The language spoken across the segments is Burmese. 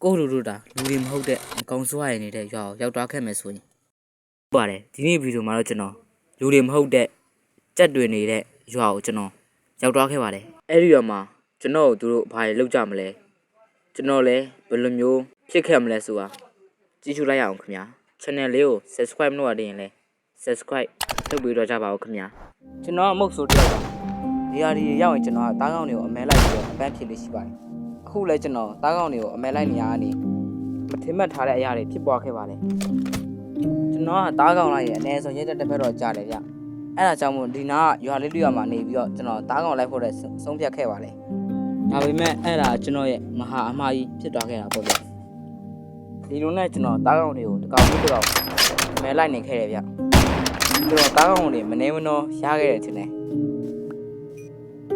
ကိုလူတို့တာလူတွေမဟုတ်တဲ့အကောင်စွာရနေတဲ့ရွာကိုရောက်သွားခဲ့မယ်ဆိုရင်ပါတယ်ဒီနေ့ဗီဒီယိုမှာတော့ကျွန်တော်လူတွေမဟုတ်တဲ့ကြက်တွေနေတဲ့ရွာကိုကျွန်တော်ရောက်သွားခဲ့ပါတယ်အဲ့ဒီရွာမှာကျွန်တော်တို့ဘာတွေလုပ်ကြမလဲကျွန်တော်လည်းဘယ်လိုမျိုးဖြစ်ခဲ့မလဲဆိုတာကြည့်ရှုလိုက်ရအောင်ခင်ဗျာ channel လေးကို subscribe လုပ်ရတဲ့ရင်လည်း subscribe လုပ်ပြီးတော့ကြပါဦးခင်ဗျာကျွန်တော်အမုတ်ဆိုတယောက်ပါဒီဟာဒီရောက်ရင်ကျွန်တော်ကတားကောင်းတွေကိုအမဲလိုက်ပြီးတော့အပန်းဖြစ်လေးရှိပါတယ်အခုလည်းကျွန်တော်တားကောင်းတွေကိုအမဲလိုက်နေရကနေမထင်မှတ်ထားတဲ့အရာတွေဖြစ်ပွားခဲ့ပါတယ်ကျွန်တော်ကတားကောင်းလိုက်ရင်အနည်းဆုံးရက်တစ်ဖက်တော့ကြားတယ်ဗျအဲ့ဒါကြောင့်မို့ဒီနာကရွာလေးတွေ့ရမှာနေပြီးတော့ကျွန်တော်တားကောင်းလိုက်ဖို့တဲ့ဆုံးဖြတ်ခဲ့ပါတယ်ဒါပေမဲ့အဲ့ဒါကျွန်တော်ရဲ့မဟာအမှားကြီးဖြစ်သွားခဲ့တာပေါ့ဗျဒီလိုနဲ့ကျွန်တော်တားကောင်းတွေကိုတကောင်ပြီးတော့အမဲလိုက်နေခဲ့တယ်ဗျကျွန်တော်တားကောင်းတွေမနေမနှောရခဲ့တယ်ထင်တယ်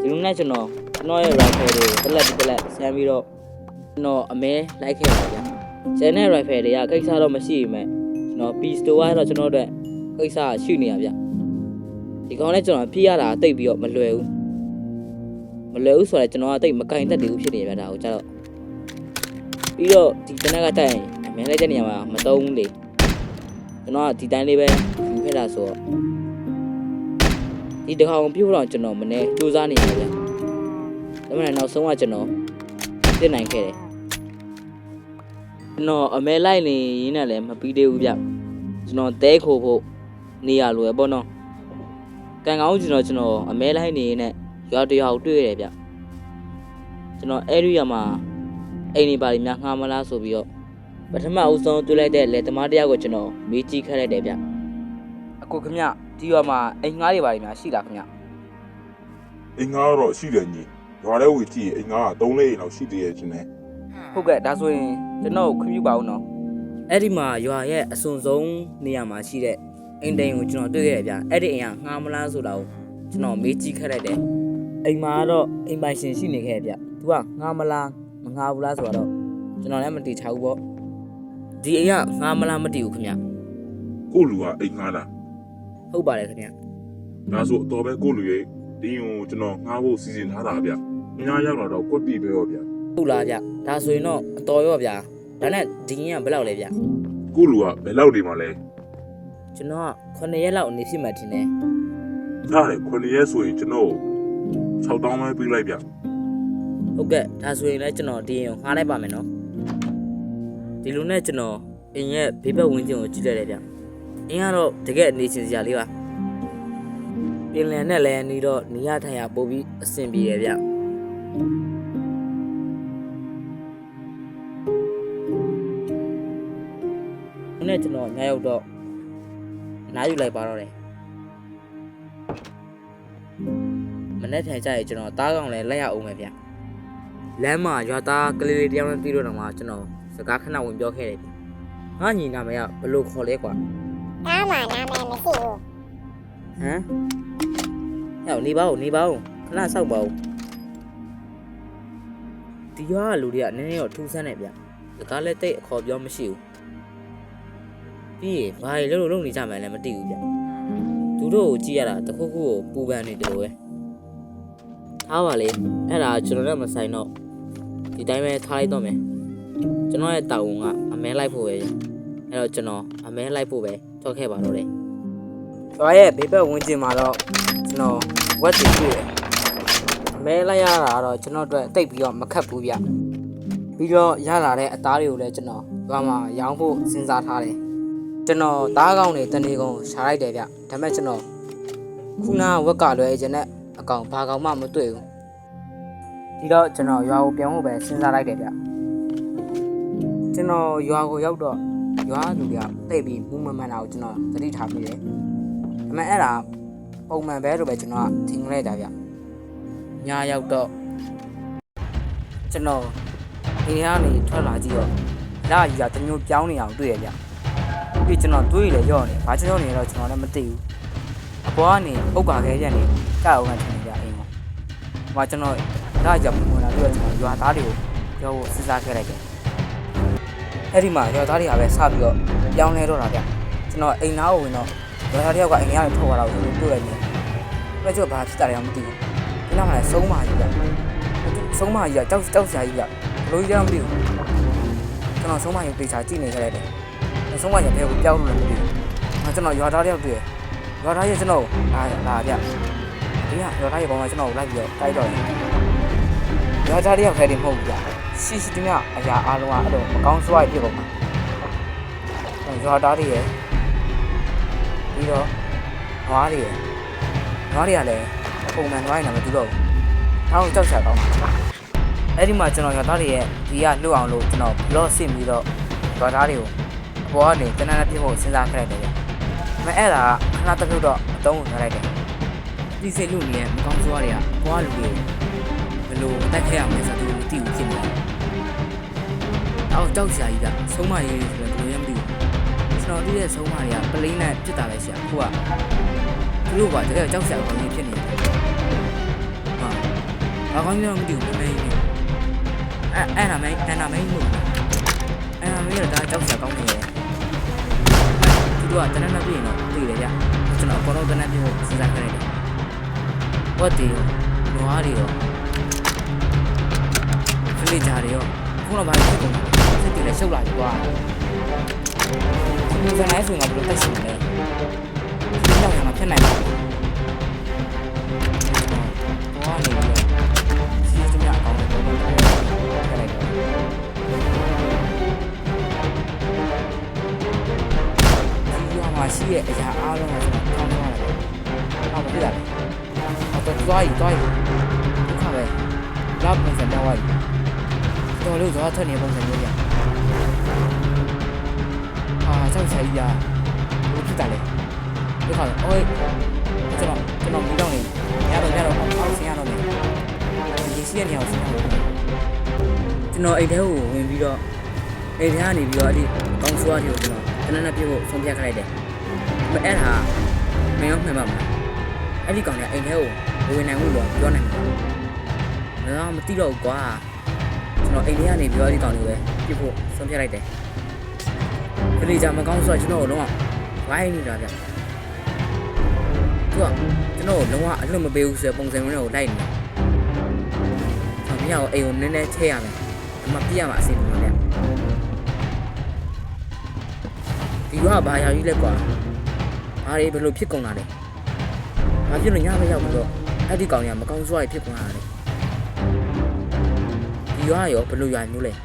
ဒီလိုနဲ့ကျွန်တော်ရဲ့ rifle တွေကိုတက်လက်ဆမ်းပြီးတော့ကျွန်တော်အမဲလိုက်ခဲ့ပါဗျ။ကျန်တဲ့ rifle တွေကကိစ္စတော့မရှိပေမဲ့ကျွန်တော် pistol ကတော့ကျွန်တော်တို့ကိစ္စရှိနေရဗျ။ဒီကောင်နဲ့ကျွန်တော်ဖြီးရတာတိတ်ပြီးတော့မလွယ်ဘူးဆိုတော့ကျွန်တော်ကတိတ်မကင်တတ်တယ်ဘူးဖြစ်နေဗျဒါကိုကျတော့ပြီးတော့ဒီတနက်ကတိုင်အမဲလိုက်တဲ့နေရာမှာမတုံးဘူးလေကျွန်တော်ကဒီတိုင်းလေးပဲယူခဲ့တာဆိုတော့ဒီတစ်ခါအောင်ပြုတ်တော့ကျွန်တော်မနေစူးစမ်းနေရဗျ။ဒါမှမဟုတ်နောက်ဆုံးကကျွန်တော်သိနိုင်ခဲ့တယ်ကျွန်တော်အမဲလိုက်နေရင်းနဲ့လည်းမပြီးသေးဘူးဗျကျွန်တော်တဲခိုဖို့နေရလွယ်ပေါ့နော်ကံကောင်းကျွန်တော်အမဲလိုက်နေရင်းနဲ့ရွာတရွာကိုတွေ့ရတယ်ဗျကျွန်တော်အဲ့ဒီရွာမှာအိမ်နေပါလိမ့်များငှားမလားဆိုပြီးတော့ပထမအဆုံးတွေ့လိုက်တဲ့လက်သမားတယောက်ကိုကျွန်တော်မေးကြည့်ခဲ့လိုက်တယ်ဗျအခုခင်ဗျဒီရွာမှာအိမ်ငှားတွေပါလိမ့်များရှိလားခင်ဗျအိမ်ငှားတော့ရှိတယ်ညီရွာထဲဝေကြည့်အိမ်ငှားက3-4အိမ်လောက်ရှိသေးရဲ့ချင်းနဲ့ဟုတ်ကဲ့ဒါဆိုရင်ကျွန်တော်ခွင့်ပြုပါဦးနော်အဲ့ဒီမှာရွာရဲ့အစွန်ဆုံးနေရာမှာရှိတဲ့အိမ်တိုင်ကိုကျွန်တော်တွေ့ခဲ့ရဗျအဲ့ဒီအိမ်ကငှားမလားဆိုတာကိုကျွန်တော်မေးကြည့်ခဲ့လိုက်တယ်အိမ်မှာတော့အိမ်ပိုင်ရှင်ရှိနေခဲ့ဗျသူကငှားမလားမငှားဘူးလားဆိုတော့ကျွန်တော်လည်းမတည်ချဘူးပေါ့ဒီအိမ်ကငှားမလားမတည်ဘူးခင်ဗျကိုလူကအိမ်ငှားတာဟုတ်ပါတယ်ခင်ဗျဒါဆိုအတော်ပဲကိုလူရဲ့ဒီကိုကျွန်တော်ငှားဖို့စီစဉ်ထားတာဗျအများရောက်တော့ကွက်တီပဲရောဗျဟုတ်လားဗျဒါဆိုရင်တော့အတော်ရောဗျဒါနဲ့ဒီရင်ကဘယ်လောက်လဲဗျကိုလူကဘယ်လောက်နေမှာလဲကျွန်တော်က9ရက်လောက်နေဖြစ်မှထင်တယ်ဒါလေ9ရက်ဆိုရင်ကျွန်တော်6000ပဲပေးလိုက်ဗျဟုတ်ကဲ့ဒါဆိုရင်လည်းကျွန်တော်ဒီရင်ကိုငှားလိုက်ပါမယ်နော်ဒီလိုနဲ့ကျွန်တော်အင်းရဲ့ဘေးဘက်ဝင်းကျင်ကိုကြည့်လိုက်တယ်ဗျအင်းကတော့တကယ်အနေချင်းစရာလေးပါပြင်လန်နဲ့လည်းနေတော့နေရထိုင်ရပို့ပြီးအဆင်ပြေတယ်ဗျနဲ့ကျွန်တော်ညရောက်တော့နားယူလိုက်ပါတော့တယ်မနေ့ထိုင်ကြရင်ကျွန်တော်တားကောင်လည်းလက်ရအောင်ပဲဗျလမ်းမှာရွာသားကလေးလေးတယောက်နဲ့တွေ့တော့တော့မှကျွန်တော်စကားခဏဝင်ပြောခဲ့တယ်ဗျငါညီနာမရဘယ်လိုခေါ်လဲကွာတားမှာနာမည်မရှိဘူးဟမ်ဟဲ့နေပါဦးခဏစောက်ပါဦးဒီရွာကလူတွေကနည်းနည်းတော့ထူးဆန်းနေဗျစကားလည်းတိတ်အခေါ်ပြောမရှိဘူးပြီးရင်ဘာတွေလုပ်နေကြမှန်းလည်းမသိဘူးဗျသူတို့ကိုကြည့်ရတာတခုခုကိုပူပန်နေတယ်လို့ပဲထားပါလေအဲ့ဒါကျွန်တော်လည်းမဆိုင်တော့ဒီတိုင်းပဲထားလိုက်တော့မယ်ကျွန်တော်ရဲ့တာဝန်ကအမဲလိုက်ဖို့ပဲအဲ့တော့ကျွန်တော်အမဲလိုက်ဖို့ပဲထွက်ခဲ့ပါတော့တယ်ရွာရဲ့ဘေးဘက်ဝန်းကျင်မှာတော့ကျွန်တော်ဝက်တီတွေ့တယ်အမဲလိုက်ရတာတော့ကျွန်တော်အတွက်တိတ်ပြီးတော့မခက်ဘူးဗျပြီးတော့ရလာတဲ့အသားတွေကိုလည်းကျွန်တော်ရွာမှာရောင်းဖို့စဉ်းစားထားတယ်ကျွန်တော်သားကောင်းတွေတနေကုန်ရှာလိုက်တယ်ဗျဒါပေမဲ့ကျွန်တော်ခုနဝက်ကလွယ်ခြင်းနဲ့အကောင်ဘာကောင်မှမတွေ့ဘူးဒီတော့ကျွန်တော်ရွာကိုပြန်ဖို့ပဲစဉ်းစားလိုက်တယ်ဗျကျွန်တော်ရွာကိုရောက်တော့ရွာလူတွေကတိတ်ပြီးမူးမမှန်တာကိုကျွန်တော်သတိထားမိတယ်ဒါပေမဲ့အဲ့ဒါပုံမှန်ပဲလို့ပဲကျွန်တော်ထင်လိုက်တာဗျညရောက်တော့ကျွန်တော်အိမ်ကနေထွက်လာကြည့်တော့လာကြီးကတမျိုးပြောင်းနေအောင်တွေ့ရဗျပြီးကျွန်တော်တွေးလေရော့နေဘာကြောက်နေတော့ကျွန်တော်လည်းမသိဘူးအပေါ်ကနေပုတ်ပါခဲရက်နေကြောက်အောင်ထင်နေကြအိမ်မှာဟိုကျွန်တော်ဒါကြောင့်ဝင်လာပြီးတော့ကျွန်တော်ရွာသားတွေကိုပြောဖို့စဉ်းစားခဲ့လိုက်တယ်အဲ့ဒီမှာရွာသားတွေကပဲစပြီးတော့ပြောင်းလဲတော့တာဗျကျွန်တော်အိမ်သားကိုဝင်တော့ရွာသားတယောက်ကအိမ်ကနေထုတ်လာတော့တွေ့လိုက်တယ်ပြည့်ကျဘာဖြစ်တာလဲမသိဘူးဒီနောက်မှာဆုံးမကြီးဗျဆုံးမကြီးကကြောက်စရာကြီးဗျဘလို့ကြောက်မသိဘူး တော်ဆုံးမရင်ပေချာကြည့်နေခဲ့လိုက်တယ်ဆုံးမရင်ဘယ်ကိုပြောင်းလို့လဲမသိဘူးကျွန်တော်ရွာသားတယောက်တွေ့ရွာသားရဲ့ကျွန်တော်လာဗျဒီကရွာသားရဲ့ကောင်ကကျွန်တော်လိုက်ပြီးတော့တိုက်တော့ရွာသားတယောက်ထဲတင်မဟုတ်ဘူးဗျရှိသမျှအရာအားလုံးကအဲ့လိုမကောင်းစွာပြစ်ကုန်မှာရွာသားတွေရဲ့ပြီးတော့နွားတွေကလည်းပုံမှန်နွားနေတာမတူတော့ဘူးတောင်းကြောက်ချကောင်းတာအဲ့ဒီမှာကျွန်တော်ရွာသားတွေရဲ့ဒီကလှုပ်အောင်လို့ကျွန်တော် blog ဆင့်ပြီးတော့ရွာသားတွေကိုအပေါ်ကနေတနက်နေ့ပြဖို့စဉ်းစားခဲ့တယ်ဗျမအဲ့ဒါခဏတစ်ပြုတ်တော့အတုံးဝင်လိုက်တယ်ဒီစိတ်လူတွေရဲ့မကောင်းစွာတွေကဘွားလူတွေဘယ်လိုအသက်ခဲ့ရမလဲဆိုတော့မသိဘူးဖြစ်နေတယ်အော်တောက်ဆရာကြီးကဆုံးမရေးဆိုတော့ဘယ်လိုရမသိဘူးကျွန်တော်တို့ရဲ့ဆုံးမတွေကပလိန်းနဲ့ပြစ်တာပဲဆရာခုကသူတို့ကတကယ်ကြောက်ဆရာကောင်းကြီးဖြစ်နေတယ်ဟာဘာကောင်းကြီးတော့မသိဘူးမမေးဘူးအဲ့နာမည်မဟုတ်ဘူးအဲ့နာမည်ကဒါကြောက်ဆရာကောင်းနေတယ်သူတို့ကတနက်နေ့ပြင်တော့သိတယ်ဗျကျွန်တော်အပေါ်တော့တနက်ပြင်ကိုစဉ်းစားခဲ့တယ်ဟုတ်တယ်နွားတွေရောခလေးကြတွေရောခုတော့ဘာဖြစ်ကုန်လဲစိတ်တွေလည်းရှုပ်လာပြီကွာဒီနေ့ဆိုရင်ငါဘယ်လိုတက်ရှိမလဲဒီနောက်မှာဖြစ်နိုင်တယ်ဘောနေပြီစီးစမြအကောင်းတော့ခက်လိုက်တော့ဒီမှာရှိရဲ့အရာအားလုံးကကျွန်တော်ကောင်းသွားတယ်။ဟုတ်ပြီလား။တော့သွားပြီခါပဲ။လာပုံစံတော့ဝိုင်း။တော်လို့သွားထက်နေပုံစံမျိုးရ။ကြောက်ချာကြီးရာဘယ်ဖြစ်တာလဲဒီခါအိုးကျွန်တော်မီးတော့နေရတော့အောက်ဆင်းရတော့မယ်ဒီရှိရနေအောင်ဆင်းရတော့ကျွန်တော်အိတ်ထဲကိုဝင်ပြီးတော့အိတ်ထဲကနေပြီးတော့အဲ့ဒီကောင်းစွားတွေကိုကျွန်တော်တနက်နေ့ပြဖို့ဆုံးဖြတ်ခဲ့လိုက်တယ်အဲ့ဒါမင်းရောမှန်ပါမလားအဲ့ဒီကောင်ကအိတ်ထဲကိုဝင်နိုင်မှုတော့ပြောနိုင်မှာငါမသိတော့ဘူးကွာကျွန်တော်အိတ်ထဲကနေပြီးတော့ဒီကောင်တွေပဲပြဖို့ဆုံးဖြတ်လိုက်တယ်ခလေးကြမကောင်းဆိုတော့ကျွန်တော်တို့လုံးဝဝိုင်းနေတာဗျသူကကျွန်တော်လုံးဝအလွတ်မပေးဘူးဆိုပုံစံမျိုးနဲ့ကိုလိုက်နေတာ။မင်းကအိမ်ကိုနည်းနည်းထည့်ရမယ်။အမပြရမှာအစီအစဉ်ပါဗျ။ဒီကဘာရာကြီးလဲကွာ။အားလေးဘယ်လိုဖြစ်ကုန်တာလဲ။ဘာဖြစ်လို့ညမရောက်ဘူးတော့အဲ့ဒီကောင်ကမကောင်းစွာဖြစ်ကုန်တာလေ။ဒီကရောဘယ်လိုရာမျိုးလဲ။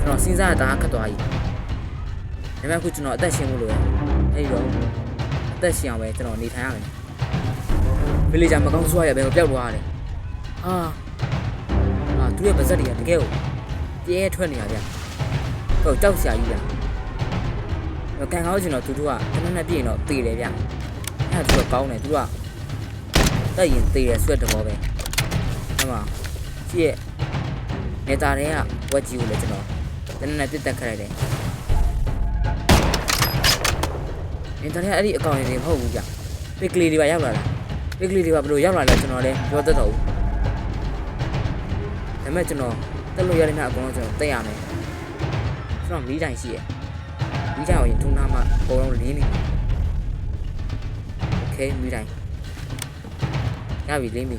ကျွန်တော်စဉ်းစားတာခက်သွားပြီ။ဒါပေမဲ့အခုကျွန်တော်အသက်ရှင်ဖို့လိုတယ်အဲ့တော့အသက်ရှင်အောင်ပဲကျွန်တော်နေထိုင်ရမယ်ဗီလေဂျာမကောင်းစွာရပဲပျောက်သွားရတယ်သူရဲ့ပါဇက်တွေကတကယ်ကိုပြဲထွက်နေတာဗျဟုတ်ကြောက်ဆရာကြီးဗျကန်ကောင်းကျွန်တော်သူတို့ကတနက်နေ့ပြည့်ရင်တော့တေတယ်ဗျအဲ့ဒါသူကကောင်းတယ်သူကတက်ရင်တေတယ်ဆွဲတော်ပဲဟုတ်မှာကြည့်ရဲ့နေတာတွေကဝက်ကြီးကိုလည်းကျွန်တော်တနက်နေ့ပြတ်တက်ခလိုက်တယ်အင်တာနက်အဲ့ဒီအကောင့်တွေမဟုတ်ဘူးဗျပစ်ကလေးတွေပါရောက်လာတာပစ်ကလေးတွေပါဘယ်လိုရောက်လာလဲကျွန်တော်လည်းပြောတတ်တော့ဘူးဒါပေမဲ့ကျွန်တော်တက်လို့ရတဲ့နေ့အကုန်လုံးကျွန်တော်တက်ရမယ်ကျွန်တော်မီးတိုင်ရှိရယ်မီးတိုင်ကိုရင်ထုံးထားမှအကုန်လုံးလင်းနေโอเคမီးတိုင်ရပြီလင်းပြီ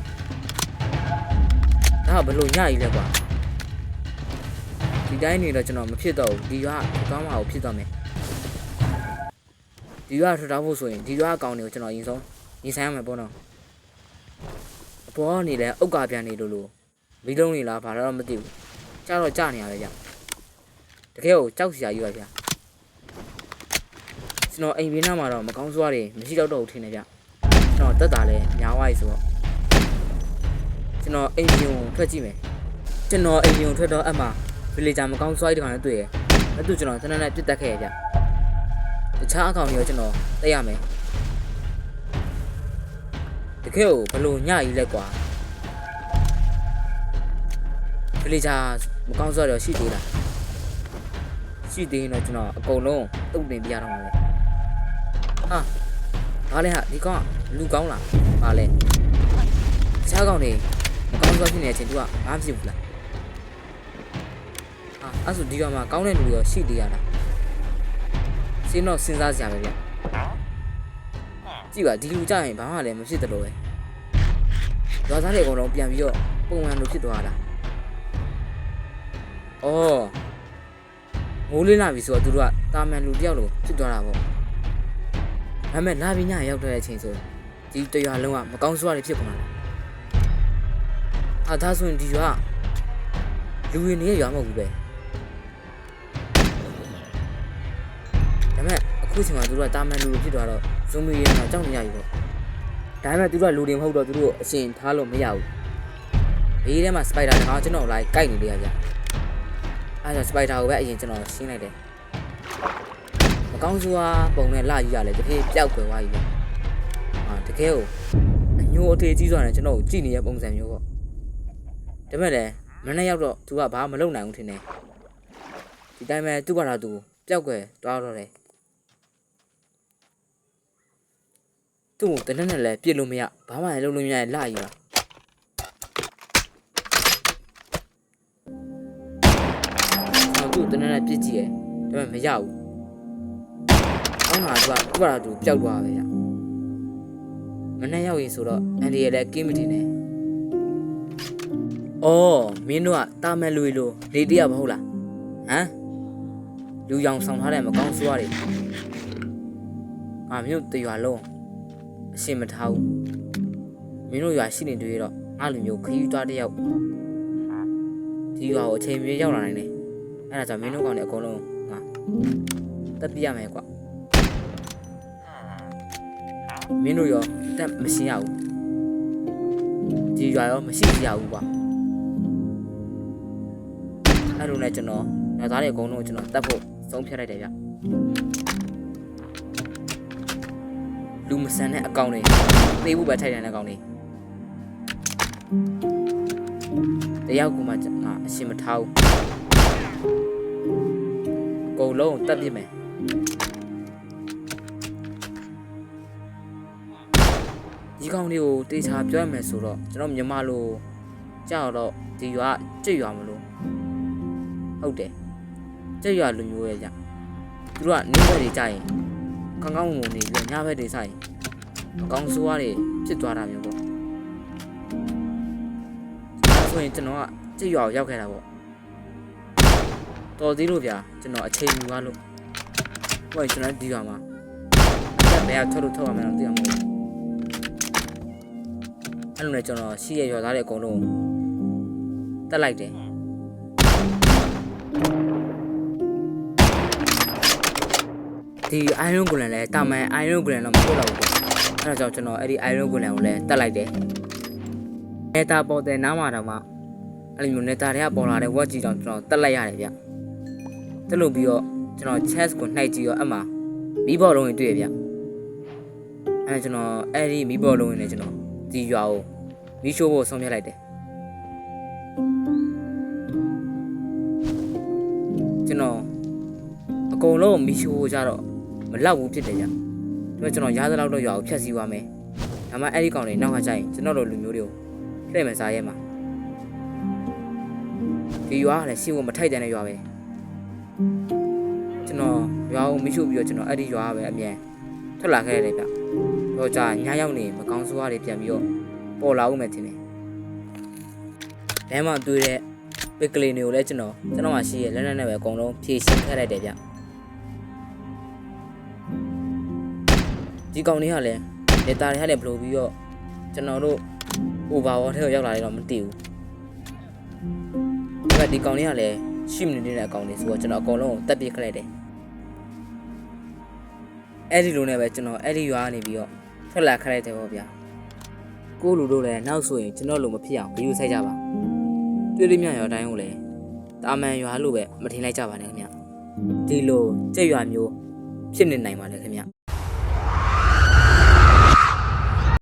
ဒါကဘယ်လိုညကြီးလဲကွာဒီတိုင်းနေတော့ကျွန်တော်မဖြစ်တော့ဘူးဒီရွာကောင်းမှကိုဖြစ်တော့မယ်ဒီရွာထထားဖို့ဆိုရင်ဒီရွာအကောင်တွေကိုကျွန်တော်အရင်ဆုံးညီဆိုင်ရမယ်ပေါ့နော်အပေါ်ကနေလဲအုတ်ကပြန်နေလို့မီးလုံးနေလားဘာတော့မသိဘူးကြားတော့ကြားနေရပဲဗျတကယ်ကိုကြောက်စရာကြီးပါဗျကျွန်တော်အိမ်ဘေးနားမှာတော့မကောင်းစွားတွေမရှိတော့ဘူးထင်တယ်ဗျကျွန်တော်တက်တာလဲညာဝိုင်းဆိုတော့ကျွန်တော်အိမ်ပြင်ကိုထွက်ကြည့်မယ်ကျွန်တော်အိမ်ပြင်ကိုထွက်တော့အမှဗီလေဂျာမကောင်းစွားတွေတခါနဲ့တွေ့ရအဲ့သူကျွန်တော်တနက်နေ့ပြစ်တက်ခဲ့ရဗျတခြားအကောင်တွေရောကျွန်တော်တက်ရမယ်တကယ်ကိုဘလို့ညကြီးလဲကွာဗီလေဂျာမကောင်းစွာတော့ရှိသေးလားရှိသေးရင်တော့ကျွန်တော်အကုန်လုံးတုံ့တင်ပြရတော့မှာပဲဟာဘာလဲဟာဒီကောင်လူကောင်းလားဘာလဲတခြားကောင်တွေမကောင်းစွာဖြစ်နေတဲ့အချိန်သူကဘာဖြစ်ဘူးလားဟာအဲ့ဆိုဒီကောင်မှာကောင်းတဲ့လူရောရှိသေးရလားစင်းတော့စဉ်းစားစရာပဲဗျကြည့်ပါဒီလူကြရင်ဘာမှလည်းမဖြစ်သလိုပဲရွာသားတွေအကုန်လုံးပြန်ပြီးတော့ပုံမှန်လိုဖြစ်သွားတာအော် မိုးလေးလာပြီဆိုတော့သူတို့ကတာမန်လူတယောက်လိုဖြစ်သွားတာပေါ့ဒါပေမဲ့လာပြီးညရောက်တဲ့အချိန်ဆိုဒီတရွာလုံးကမကောင်းဆိုးရဖြစ်ကုန်တာဒါဆိုရင်ဒီရွာလူတွေနေရရွာမဟုတ်ဘူးပဲဒါပေမဲ့အခုချိန်မှာသူတို့ကတာမန်လူတွေဖြစ်သွားတော့ဇွန်မီရဲတော့ကြောက်နေရပြီပေါ့ဒါပေမဲ့သူတို့ကလူတွေမဟုတ်တော့သူတို့အရှင်ထားလို့မရဘူးဘေးထဲမှာစပိုက်ဒါတကောင်ကျွန်တော်လိုက်ကိုက်နေလေရဗျအဲဒါစပိုက်ဒါကိုပဲအရင်ကျွန်တော်ရှင်းလိုက်တယ်မကောင်းဆိုးပုံနဲ့လာကြီးရလဲတကယ်ပျောက်ကွယ်သွားပြီဗျတကယ်ကိုအညိုအထေးကြီးစွာနဲ့ကျွန်တော်ကိုကြည့်နေတဲ့ပုံစံမျိုးပေါ့ဒါပေမဲ့လည်းမနေ့ရောက်တော့သူကဘာမလုပ်နိုင်ဘူးထင်တယ်ဒီတိုင်းပဲသူ့ဘာသာသူပျောက်ကွယ်သွားတော့တယ်သူ့ကိုတနက်နဲ့လည်းပြစ်လို့မရဘာမှလည်းလုပ်လို့မရရင်လာကြီးပါသူ့တနက်နဲ့ပြစ်ကြည့်ရဲဒါပေမဲ့မရဘူးအောင်းလာသူကသူ့ဘာသာသူပျောက်သွားပဲဗျမနေ့ရောက်ရင်ဆိုတော့အန်ဒီရဲ့လည်းကင်းမတင်နဲ့အော်မင်းတို့ကတာမန်လူလိုလေတရမဟုတ်လားဟမ်လူရောင်ဆောင်ထားတဲ့မကောင်းဆိုးရတယ်ငါမျိုးတရွာလုံးအရှင်းမထားဘူးမင်းတို့ရွာရှိနေတွေ့တော့ငါလူမျိုးခရီးသွားတယောက်ဒီရွာကိုအချိန်မြေရောက်လာနိုင်တယ်အဲ့ဒါကြောင့်မင်းတို့ကောင်တွေအကုန်လုံးငါတက်ပြရမယ်ကွာမင်းတို့ရောတက်မရှိရဘူးဒီရွာရောမရှိရဘူးကွာအဲ့လိုနဲ့ကျွန်တော်ညသားတွေအကုန်လုံးကျွန်တော်တက်ဖို့ဆုံးဖြတ်လိုက်တယ်ဗျလူမဆန်တဲ့အကောင်တွေသေဖို့ပဲထိုက်တယ်တဲ့အကောင်တွေတယောက်ကမှငါအရှင်မထားဘူးအကုန်လုံးတက်ပြစ်မယ်ဒီကောင်တွေကိုတေချာပြောရမယ်ဆိုတော့ကျွန်တော်မြန်မာလိုကြောက်တော့ဒီရွာကြွရွာမလို့ဟုတ်တယ်ကြွရွာလူမျိုးရဲ့ကြသူတို့ကနေဘက်တွေကြရင်ကောင်းကောင်းမွန်မွန်နေပြီးညဘက်တွေဆိုင်အကောင်ဆိုးရတွေဖြစ်သွားတာမျိုးပေါ့ဒါဆိုရင်ကျွန်တော်ကကြွရွာကိုရောက်ခဲ့တာပေါ့တော်သေးလို့ဗျာကျွန်တော်အချိန်ယူသွားလို့ဟိုကျွန်တော်ဒီရွာမှာအဲ့ဘယ်ကထုတ်ရမယ်တော့သိအောင်မဟုတ်အဲ့လိုနဲ့ကျွန်တော်ရှိရရွာသားတွေအကုန်လုံးတက်လိုက်တယ်ဒီ Iron Golem လဲတာမန် Iron Golem တော့မဟုတ်တော့ဘူးပေါ့အဲ့ဒါကြောင့်ကျွန်တော်အဲ့ဒီ Iron Golem ကိုလည်းတက်လိုက်တယ်နေတာပေါ်တဲ့နားမှာတော့မှအဲ့လိုမျိုးနေတာတွေကပေါ်လာတဲ့ဝက်ကြီးကြောင့်ကျွန်တော်တက်လိုက်ရတယ်ဗျတက်လို့ပြီးတော့ကျွန်တော် chest ကိုနှိုက်ကြည့်ရောအမှမီးဘော်လုံးတွေတွေ့ရဗျအဲ့ဒါကျွန်တော်အဲ့ဒီမီးဘော်လုံးတွေနဲ့ကျွန်တော်ဒီရွာကိုမီးရှိုးဖို့ဆုံးဖြတ်လိုက်တယ်ကျွန်တော်အကုန်လုံးမီးရှိုးကြတော့မလောက်ဘူးဖြစ်တယ်ဗျဒါပေမဲ့ကျွန်တော်ရားသလောက်တော့ရွာကိုဖျက်ဆီးသွားမယ်ဒါမှအဲ့ဒီကောင်တွေနောက်ကကျရင်ကျွန်တော်တို့လူမျိုးတွေကိုလှည့်မယ်စားရဲမှာဒီရွာကလည်းရှင်းဖို့မထိုက်တဲ့ရွာပဲကျွန်တော်ရွာကိုမီးရှိုးပြီးတော့ကျွန်တော်အဲ့ဒီရွာကပဲအမြန်ထွက်လာခဲ့ရတယ်ဗျတော့ကြာညရောက်နေမကောင်းဆိုးရတွေပြန်ပြီးတော့ပေါ်လာဦးမယ်ထင်တယ်လမ်းမှာတွေ့တဲ့ပစ်ကလေးတွေကိုလည်းကျွန်တော်မှရှိရလက်နဲ့ပဲအကုန်လုံးဖြည့်ရှင်းခဲ့လိုက်တယ်ဗျဒီကောင်တွေကလည်းဒေတာတွေကလည်းဘလို့ပြီးတော့ကျွန်တော်တို့ overwatch ထဲကိုရောက်လာတယ်တော့မသိဘူးဒါပေမဲ့ဒီကောင်တွေကလည်းရှိမနေတဲ့အကောင်တွေဆိုတော့ကျွန်တော်အကုန်လုံးတက်ပစ်ခလိုက်တယ်အဲ့ဒီလိုနဲ့ပဲကျွန်တော်အဲ့ဒီရွာကနေပြီးတော့ထွက်လာခလိုက်တယ်ပေါ့ဗျာကိုလူတို့လည်းနောက်ဆိုရင်ကျွန်တော်လိုမဖြစ်အောင်ဂရုစိုက်ကြပါတွေ့ရမြရွာတိုင်းကိုလည်းတာမန်ရွာလို့ပဲမထင်လိုက်ကြပါနဲ့ခင်ဗျဒီလိုကြက်ရွာမျိုးဖြစ်နေနိုင်ပါလေခင်ဗျ